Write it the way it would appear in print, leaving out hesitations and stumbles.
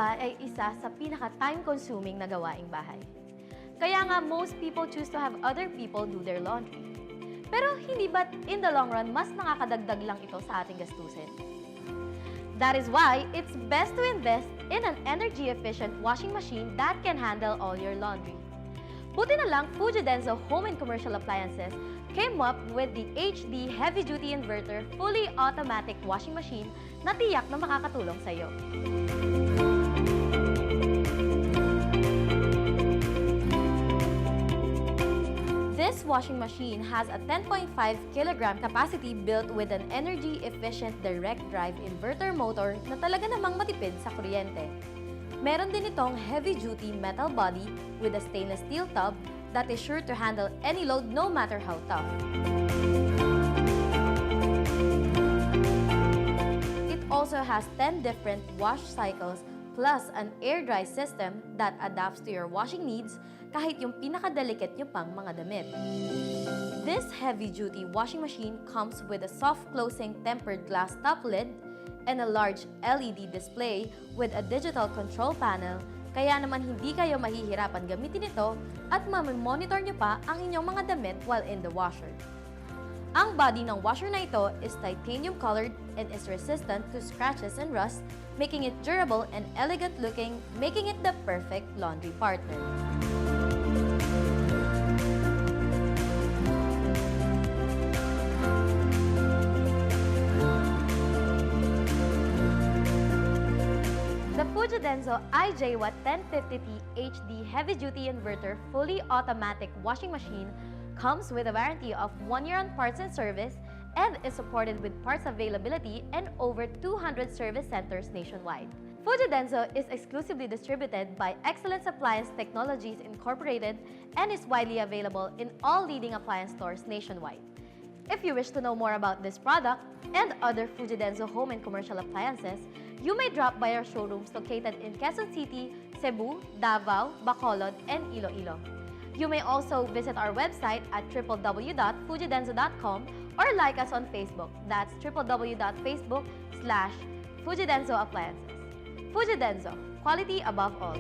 ba ay isa sa pinaka-time-consuming na gawaing bahay. Kaya nga most people choose to have other people do their laundry. Pero hindi ba't in the long run mas nakakadagdag lang ito sa ating gastusin? That is why it's best to invest in an energy-efficient washing machine that can handle all your laundry. Buti na lang, Fujidenzo Home and Commercial Appliances came up with the HD heavy-duty inverter fully automatic washing machine na tiyak na makakatulong sa iyo. This washing machine has a 10.5 kilogram capacity built with an energy-efficient direct drive inverter motor na talaga namang matipid sa kuryente. Meron din itong heavy-duty metal body with a stainless steel tub that is sure to handle any load no matter how tough. It also has 10 different wash cycles plus an air dry system that adapts to your washing needs kahit yung pinakadelicate nyo pang mga damit. This heavy-duty washing machine comes with a soft-closing tempered glass top lid and a large LED display with a digital control panel, kaya naman hindi kayo mahihirapan gamitin ito at mamimonitor nyo pa ang inyong mga damit while in the washer. Ang body ng washer na ito is titanium colored and is resistant to scratches and rust, making it durable and elegant looking, making it the perfect laundry partner. The Fujidenzo IJ-Watt 1050T HD Heavy-Duty Inverter Fully Automatic Washing Machine comes with a warranty of 1 year on parts and service and is supported with parts availability and over 200 service centers nationwide. Fujidenzo is exclusively distributed by Excellence Appliance Technologies Incorporated and is widely available in all leading appliance stores nationwide. If you wish to know more about this product and other Fujidenzo home and commercial appliances, you may drop by our showrooms located in Quezon City, Cebu, Davao, Bacolod, and Iloilo. You may also visit our website at www.fujidenzo.com or like us on Facebook. That's www.facebook/Fujidenzo Appliances. Fujidenzo, quality above all.